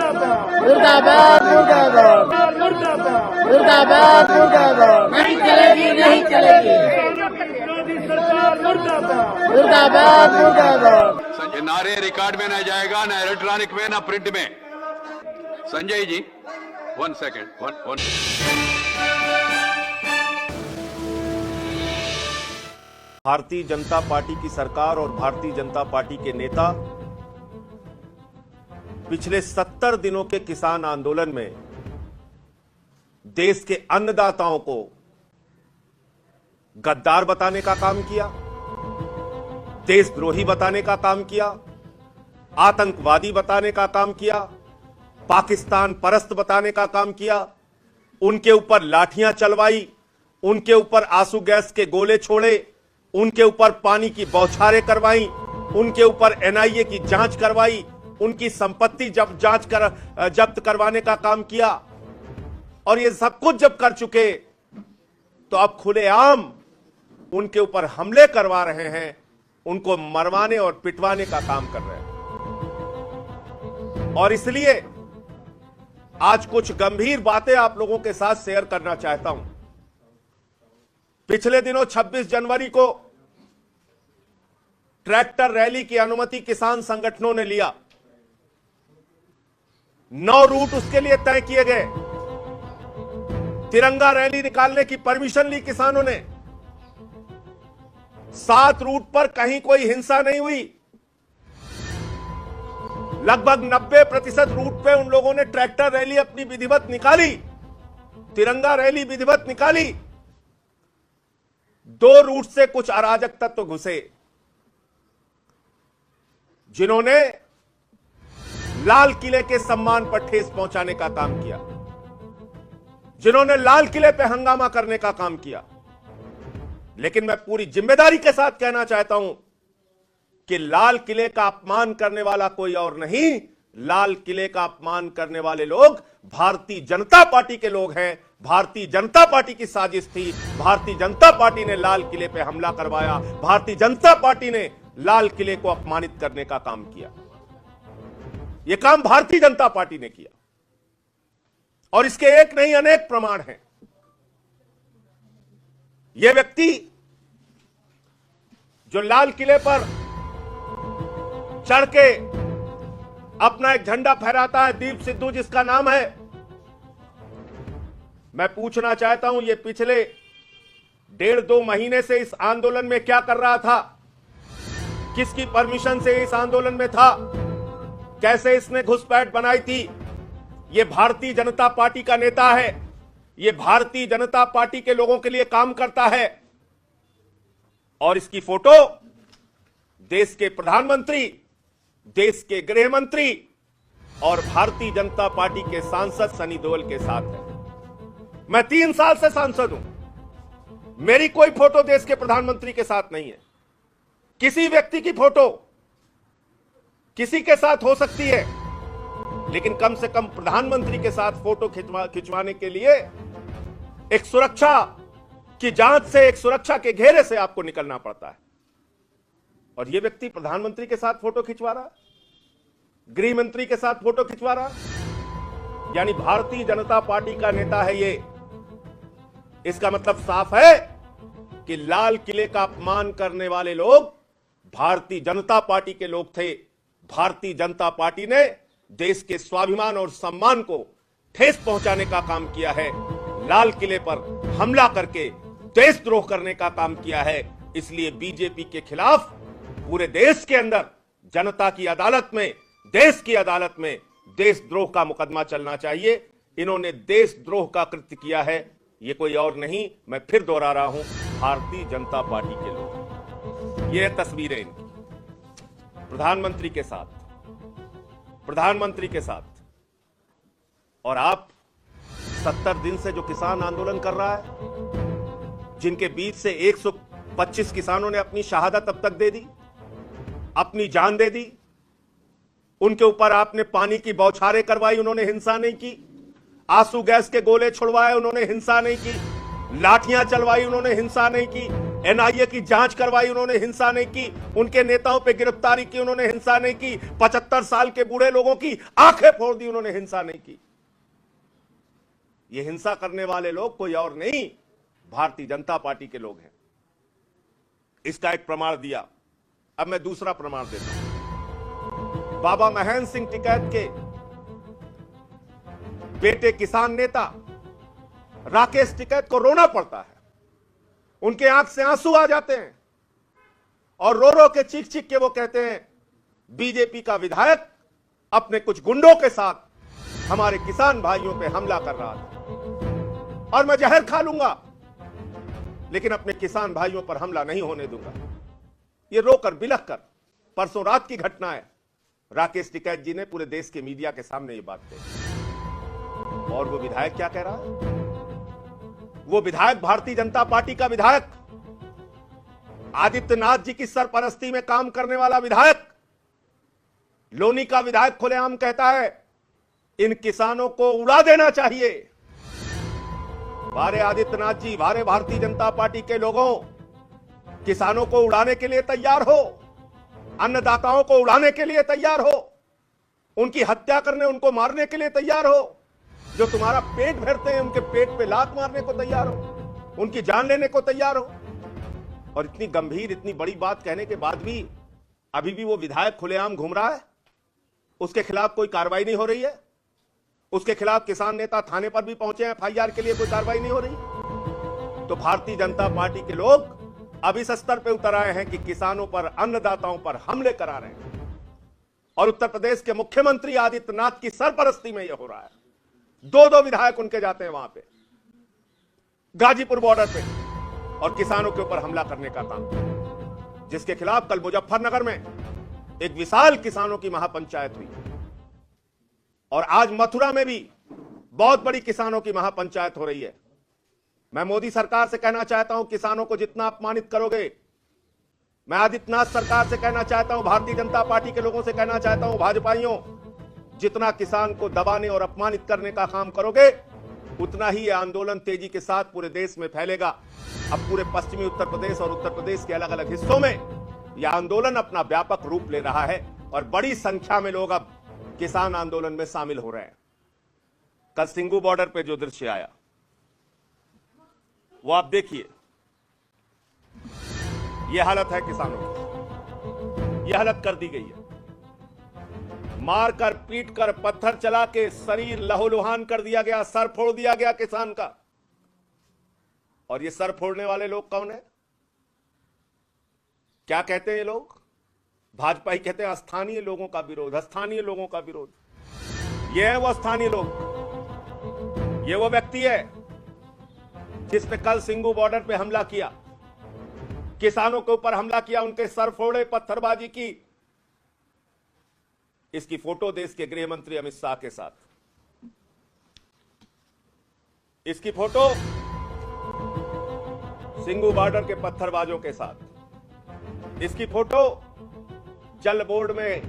मुर्दाबाद मुर्दाबाद मुर्दाबाद मुर्दाबाद नहीं चलेगी नहीं चलेगी मुर्दाबाद मुर्दाबाद। संजय, नारे रिकॉर्ड में ना जाएगा, ना इलेक्ट्रॉनिक में, ना प्रिंट में। Sanjay ji 1 second, one. Bharatiya Janata party की सरकार और भारतीय जनता पार्टी के नेता पिछले 70 दिनों के किसान आंदोलन में देश के अन्नदाताओं को गद्दार बताने का काम किया, देशद्रोही बताने का काम किया, आतंकवादी बताने का काम किया, पाकिस्तान परस्त बताने का काम किया, उनके ऊपर लाठियां चलवाई, उनके ऊपर आंसू गैस के गोले छोड़े, उनके ऊपर पानी की बौछारें करवाई, उनके ऊपर एनआईए की जांच करवाई, उनकी संपत्ति जब्त करवाने का काम किया। और ये सब कुछ जब कर चुके तो अब खुलेआम उनके ऊपर हमले करवा रहे हैं, उनको मरवाने और पिटवाने का काम कर रहे हैं। और इसलिए आज कुछ गंभीर बातें आप लोगों के साथ शेयर करना चाहता हूं। पिछले दिनों 26 जनवरी को ट्रैक्टर रैली की अनुमति किसान संगठनों ने लिया। 9 रूट उसके लिए तय किए गए। तिरंगा रैली निकालने की परमिशन ली किसानों ने। 7 रूट पर कहीं कोई हिंसा नहीं हुई। लगभग 90% रूट पे उन लोगों ने ट्रैक्टर रैली अपनी विधिवत निकाली, तिरंगा रैली विधिवत निकाली। 2 रूट से कुछ अराजक तत्व घुसे, जिन्होंने लाल किले के सम्मान पर ठेस पहुंचाने का काम किया, जिन्होंने लाल किले पे हंगामा करने का काम किया। लेकिन मैं पूरी जिम्मेदारी के साथ कहना चाहता हूं कि लाल किले का अपमान करने वाला कोई और नहीं, लाल किले का अपमान करने वाले लोग भारतीय जनता पार्टी के लोग हैं। भारतीय जनता पार्टी की साजिश थी। भारतीय जनता पार्टी ने लाल किले पे हमला करवाया। भारतीय जनता पार्टी ने लाल किले को अपमानित करने का काम किया। यह काम भारतीय जनता पार्टी ने किया और इसके एक नहीं अनेक प्रमाण हैं। यह व्यक्ति जो लाल किले पर चढ़ के अपना एक झंडा फहराता है, दीप सिद्धू जिसका नाम है, मैं पूछना चाहता हूं, ये पिछले 1.5-2 महीने से इस आंदोलन में क्या कर रहा था? किसकी परमिशन से इस आंदोलन में था? कैसे इसने घुसपैठ बनाई थी? ये भारतीय जनता पार्टी का नेता है। ये भारतीय जनता पार्टी के लोगों के लिए काम करता है। और इसकी फोटो देश के प्रधानमंत्री, देश के गृह मंत्री और भारतीय जनता पार्टी के सांसद सनी देओल के साथ है। मैं 3 साल से सांसद हूं। मेरी कोई फोटो देश के प्रधानमंत्री के साथ नहीं है। किसी व्यक्ति की फोटो किसी के साथ हो सकती है, लेकिन कम से कम प्रधानमंत्री के साथ फोटो खिंचवाने के लिए एक सुरक्षा की जांच से, एक सुरक्षा के घेरे से आपको निकलना पड़ता है। और यह व्यक्ति प्रधानमंत्री के साथ फोटो खिंचवा रहा, गृह मंत्री के साथ फोटो खिंचवा रहा, यानी भारतीय जनता पार्टी का नेता है ये। इसका मतलब साफ है कि लाल किले का अपमान करने वाले लोग भारतीय जनता पार्टी के लोग थे। भारतीय जनता पार्टी ने देश के स्वाभिमान और सम्मान को ठेस पहुंचाने का काम किया है। लाल किले पर हमला करके देशद्रोह करने का काम किया है। इसलिए बीजेपी के खिलाफ पूरे देश के अंदर जनता की अदालत में, देश की अदालत में देशद्रोह का मुकदमा चलना चाहिए। इन्होंने देशद्रोह का कृत्य किया है, ये कोई और नहीं, मैं फिर दोहरा रहा हूं, भारतीय जनता पार्टी के लोग। ये तस्वीरें इनकी प्रधानमंत्री के साथ। और आप 70 दिन से जो किसान आंदोलन कर रहा है, जिनके बीच से 125 किसानों ने अपनी शहादत अब तक दे दी, अपनी जान दे दी, उनके ऊपर आपने पानी की बौछारें करवाई, उन्होंने हिंसा नहीं की। आंसू गैस के गोले छुड़वाए, उन्होंने हिंसा नहीं की। लाठियां चलवाई, उन्होंने हिंसा नहीं की। एनआईए की जांच करवाई, उन्होंने हिंसा नहीं की। उनके नेताओं पे गिरफ्तारी की, उन्होंने हिंसा नहीं की। 75 साल के बूढ़े लोगों की आंखें फोड़ दी, उन्होंने हिंसा नहीं की। ये हिंसा करने वाले लोग कोई और नहीं, भारतीय जनता पार्टी के लोग हैं। इसका एक प्रमाण दिया। अब मैं दूसरा प्रमाण देता हूं। बाबा महेंद्र सिंह टिकैत के बेटे किसान नेता राकेश टिकैत को रोना पड़ता है, उनके आंख से आंसू आ जाते हैं और रो रो के चीख चीख के वो कहते हैं बीजेपी का विधायक अपने कुछ गुंडों के साथ हमारे किसान भाइयों पे हमला कर रहा था और मैं जहर खा लूंगा लेकिन अपने किसान भाइयों पर हमला नहीं होने दूंगा। ये रोकर बिलख कर परसों रात की घटना है। राकेश टिकैत जी ने पूरे देश के मीडिया के सामने ये बात कही और वो विधायक क्या कह रहा है? वो विधायक, भारतीय जनता पार्टी का विधायक, आदित्यनाथ जी की सरपरस्ती में काम करने वाला विधायक, लोनी का विधायक खुलेआम कहता है इन किसानों को उड़ा देना चाहिए। भारे आदित्यनाथ जी, भारे भारतीय जनता पार्टी के लोगों, किसानों को उड़ाने के लिए तैयार हो, अन्नदाताओं को उड़ाने के लिए तैयार हो, उनकी हत्या करने, उनको मारने के लिए तैयार हो। जो तुम्हारा पेट भरते हैं उनके पेट पे लात मारने को तैयार हो, उनकी जान लेने को तैयार हो। और इतनी गंभीर, इतनी बड़ी बात कहने के बाद भी अभी भी वो विधायक खुलेआम घूम रहा है। उसके खिलाफ कोई कार्रवाई नहीं हो रही है। उसके खिलाफ किसान नेता थाने पर भी पहुंचे हैं, एफआईआर के लिए कोई कार्रवाई नहीं हो रही। तो भारतीय जनता पार्टी के लोग अब इस स्तर पे उतर आए हैं कि किसानों पर, अन्नदाताओं पर हमले करा रहे हैं। और उत्तर प्रदेश के मुख्यमंत्री आदित्यनाथ की सरपरस्ती में यह हो रहा है। दो विधायक उनके जाते हैं वहां पे गाजीपुर बॉर्डर पे और किसानों के ऊपर हमला करने का काम, जिसके खिलाफ कल मुजफ्फरनगर में एक विशाल किसानों की महापंचायत हुई और आज मथुरा में भी बहुत बड़ी किसानों की महापंचायत हो रही है। मैं मोदी सरकार से कहना चाहता हूं, किसानों को जितना अपमानित करोगे, मैं आदित्यनाथ सरकार से कहना चाहता हूं, भारतीय जनता पार्टी के लोगों से कहना चाहता हूं, भाजपाइयों, जितना किसान को दबाने और अपमानित करने का काम करोगे उतना ही यह आंदोलन तेजी के साथ पूरे देश में फैलेगा। अब पूरे पश्चिमी उत्तर प्रदेश और उत्तर प्रदेश के अलग अलग हिस्सों में यह आंदोलन अपना व्यापक रूप ले रहा है और बड़ी संख्या में लोग अब किसान आंदोलन में शामिल हो रहे हैं। कल सिंगू बॉर्डर पे जो दृश्य आया वो आप देखिए। यह हालत है किसानों की, यह हालत कर दी गई है। मारकर, पीटकर, पत्थर चला के शरीर लहूलुहान कर दिया गया, सर फोड़ दिया गया किसान का। और ये सर फोड़ने वाले लोग कौन है? क्या कहते हैं ये लोग? भाजपा ही कहते हैं स्थानीय लोगों का विरोध, स्थानीय लोगों का विरोध। ये है वो स्थानीय लोग, ये वो व्यक्ति है जिस पे कल सिंगू बॉर्डर पे हमला किया, किसानों के ऊपर हमला किया, उनके सर फोड़े, पत्थरबाजी की। इसकी फोटो देश के गृह मंत्री अमित शाह के साथ, इसकी फोटो सिंगू बॉर्डर के पत्थरबाजों के साथ, इसकी फोटो जल बोर्ड में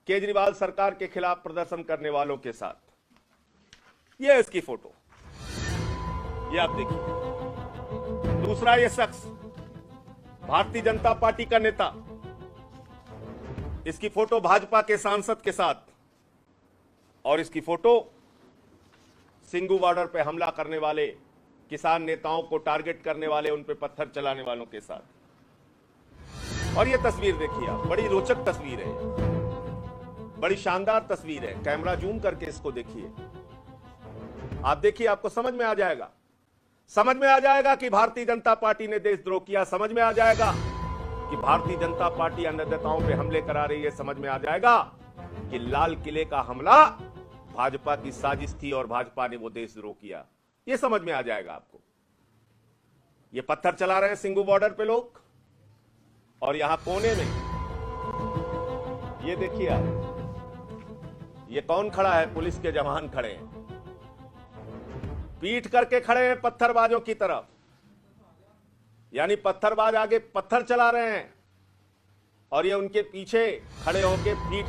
केजरीवाल सरकार के खिलाफ प्रदर्शन करने वालों के साथ। यह इसकी फोटो, यह आप देखिए। दूसरा यह शख्स भारतीय जनता पार्टी का नेता, इसकी फोटो भाजपा के सांसद के साथ और इसकी फोटो सिंगू बॉर्डर पे हमला करने वाले किसान नेताओं को टारगेट करने वाले, उन पे पत्थर चलाने वालों के साथ। और ये तस्वीर देखिए आप, बड़ी रोचक तस्वीर है, बड़ी शानदार तस्वीर है। कैमरा जूम करके इसको देखिए, आप देखिए, आपको समझ में आ जाएगा। समझ में आ जाएगा कि भारतीय जनता पार्टी ने देशद्रोह किया। समझ में आ जाएगा कि भारतीय जनता पार्टी अन्नदाताओं पे हमले करा रही है। समझ में आ जाएगा कि लाल किले का हमला भाजपा की साजिश थी और भाजपा ने वो देशद्रोह किया। ये समझ में आ जाएगा आपको। ये पत्थर चला रहे हैं सिंगू बॉर्डर पे लोग, और यहां कोने में ये देखिए आप, ये कौन खड़ा है? पुलिस के जवान खड़े हैं, पीट करके खड़े हैं पत्थरबाजों की तरफ। यानी पत्थरबाज आगे पत्थर चला रहे हैं और ये उनके पीछे खड़े होकर पीठ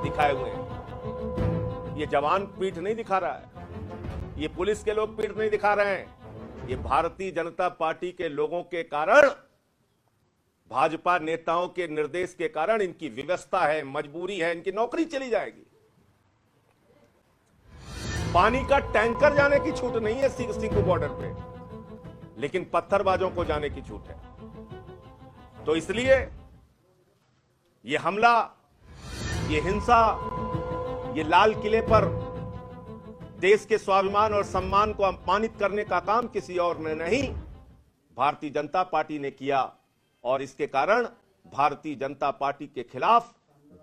दिखाए हुए हैं। ये जवान पीठ नहीं दिखा रहा है, ये पुलिस के लोग पीठ नहीं दिखा रहे हैं, ये भारतीय जनता पार्टी के लोगों के कारण, भाजपा नेताओं के निर्देश के कारण इनकी व्यवस्था है, मजबूरी है, इनकी नौकरी चली जाएगी। पानी का टैंकर जाने की छूट नहीं है सिंघू बॉर्डर पे, लेकिन पत्थरबाजों को जाने की छूट है। तो इसलिए ये हमला, ये हिंसा, ये लाल किले पर देश के स्वाभिमान और सम्मान को अपमानित करने का काम किसी और ने नहीं, भारतीय जनता पार्टी ने किया। और इसके कारण भारतीय जनता पार्टी के खिलाफ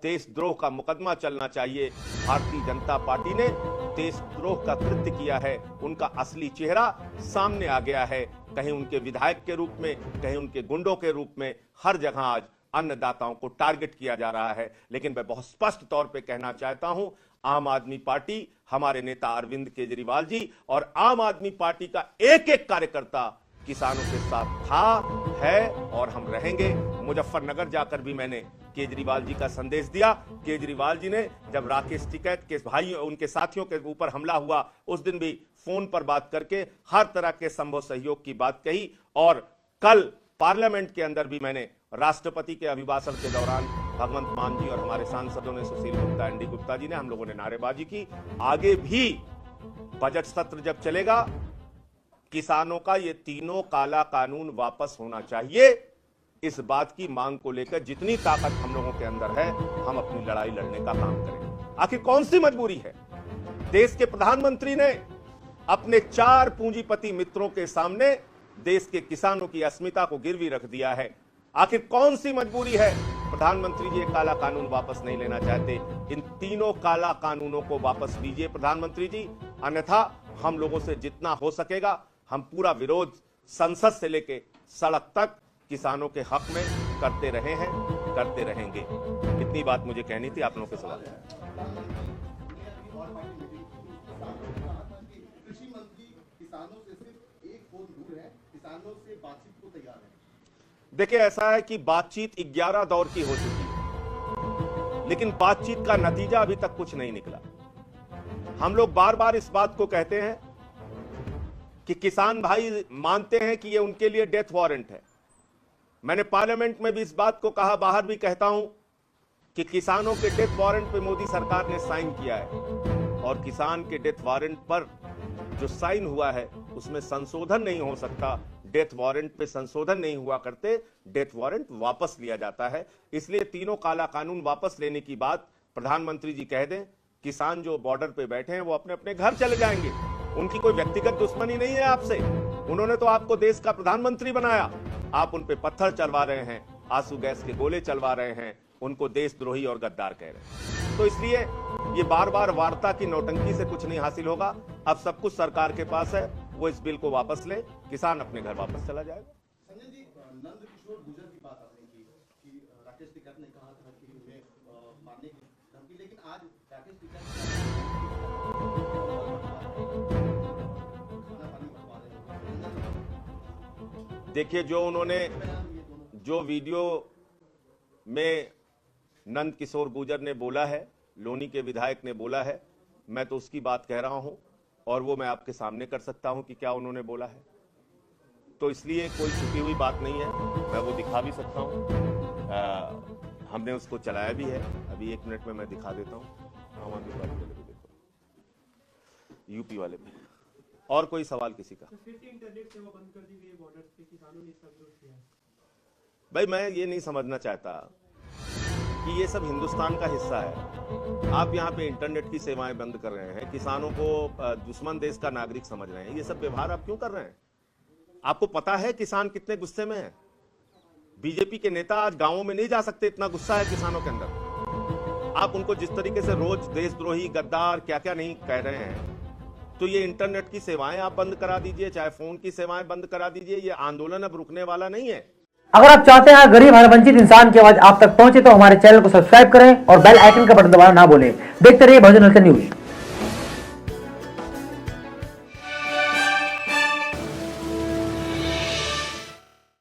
देशद्रोह का मुकदमा चलना चाहिए। भारतीय जनता पार्टी ने देशद्रोह का कृत्य किया है, उनका असली चेहरा सामने आ गया है। कहीं उनके विधायक के रूप में, कहीं उनके गुंडों के रूप में, हर जगह आज अन्नदाताओं को टारगेट किया जा रहा है। लेकिन मैं बहुत स्पष्ट तौर पे कहना चाहता हूं, आम आदमी पार्टी, हमारे नेता अरविंद केजरीवाल जी और आम आदमी पार्टी का एक एक कार्यकर्ता किसानों के साथ था, है और हम रहेंगे। मुजफ्फरनगर जाकर भी मैंने केजरीवाल जी का संदेश दिया। केजरीवाल जी ने जब राकेश टिकैत के भाई उनके साथियों के ऊपर हमला हुआ, उस दिन भी फोन पर बात करके हर तरह के संभव सहयोग की बात कही। और कल पार्लियामेंट के अंदर भी मैंने राष्ट्रपति के अभिभाषण के दौरान भगवंत मान जी और हमारे सांसदों ने, सुशील गुप्ता, एनडी गुप्ता जी ने, हम लोगों ने नारेबाजी की। आगे भी बजट सत्र जब चलेगा, किसानों का ये तीनों काला कानून वापस होना चाहिए, इस बात की मांग को लेकर जितनी ताकत हम लोगों के अंदर है, हम अपनी लड़ाई लड़ने का काम करेंगे। आखिर कौन सी मजबूरी है? देश के प्रधानमंत्री ने अपने 4 पूंजीपति मित्रों के सामने देश के किसानों की अस्मिता को गिरवी रख दिया है। आखिर कौन सी मजबूरी है? प्रधानमंत्री जी काला कानून वापस नहीं लेना चाहते। इन तीनों काला कानूनों को वापस लीजिए प्रधानमंत्री जी, अन्यथा हम लोगों से जितना हो सकेगा हम पूरा विरोध संसद से लेके सड़क तक किसानों के हक में करते रहे हैं, करते रहेंगे। इतनी बात मुझे कहनी थी। आप लोगों के सवाल। कृषि मंत्री किसानों से सिर्फ एक फोन दूर है, किसानों से बातचीत को तैयार है। देखिए, ऐसा है कि बातचीत 11 दौर की हो चुकी है, लेकिन बातचीत का नतीजा अभी तक कुछ नहीं निकला। हम लोग बार बार इस बात को कहते हैं कि किसान भाई मानते हैं कि ये उनके लिए डेथ वारंट है। मैंने पार्लियामेंट में भी इस बात को कहा, बाहर भी कहता हूं कि किसानों के डेथ वारंट पे मोदी सरकार ने साइन किया है, और किसान के डेथ वारंट पर जो साइन हुआ है उसमें संशोधन नहीं हो सकता। डेथ वारंट पे संशोधन नहीं हुआ करते, डेथ वारंट वापस लिया जाता है। इसलिए तीनों काला कानून वापस लेने की बात प्रधानमंत्री जी कह दें। किसान जो बॉर्डर पे बैठे हैं वो अपने अपने घर चले जाएंगे। उनकी कोई व्यक्तिगत दुश्मनी नहीं है आपसे। उन्होंने तो आपको देश का प्रधानमंत्री बनाया। आप उन पे पत्थर चलवा रहे हैं, आंसू गैस के गोले चलवा रहे हैं, उनको देशद्रोही और गद्दार कह रहे हैं। तो इसलिए ये बार बार वार्ता की नौटंकी से कुछ नहीं हासिल होगा। अब सब कुछ सरकार के पास है, वो इस बिल को वापस ले, किसान अपने घर वापस चला जाएगा। संजय जी, नंद किशोर गुर्जर की बात आपने की कि राकेश टिकैत ने कहा था कि उन्हें मारने की धमकी, लेकिन आज राकेश टिकैत देखिए, जो वीडियो में नंद किशोर गुर्जर ने बोला है, लोनी के विधायक ने बोला है, मैं तो उसकी बात कह रहा हूं और वो मैं आपके सामने कर सकता हूं कि क्या उन्होंने बोला है। तो इसलिए कोई छुपी हुई बात नहीं है, मैं वो दिखा भी सकता हूं। हमने उसको चलाया भी है, अभी 1 मिनट में मैं दिखा देता हूं। आम आदमी पार्टी वाले भी देखो, यूपी वाले भी। और कोई सवाल किसी का? इंटरनेट सेवा बंद कर दी गई बॉर्डर पे, किसानों ने इसका विरोध किया। भाई, मैं ये नहीं समझना चाहता कि ये सब हिंदुस्तान का हिस्सा है। आप यहाँ पे इंटरनेट की सेवाएं बंद कर रहे हैं, किसानों को दुश्मन देश का नागरिक समझ रहे हैं। ये सब व्यवहार आप क्यों कर रहे हैं? आपको पता है किसान कितने गुस्से में है? बीजेपी के नेता आज गांवों में नहीं जा सकते, इतना गुस्सा है किसानों के अंदर। आप उनको जिस तरीके से रोज देशद्रोही, गद्दार, क्या क्या नहीं कह रहे हैं, तो ये इंटरनेट की सेवाएं आप बंद करा दीजिए, चाहे फोन की सेवाएं बंद करा दीजिए। ये आंदोलन अब रुकने वाला नहीं है। अगर आप चाहते हैं गरीब हर वंचित इंसान की आवाज आप तक पहुंचे तो हमारे चैनल को सब्सक्राइब करें और बेल आइकन का बटन दबाना ना भूलें। देखते रहिए बहुजन हलचल न्यूज।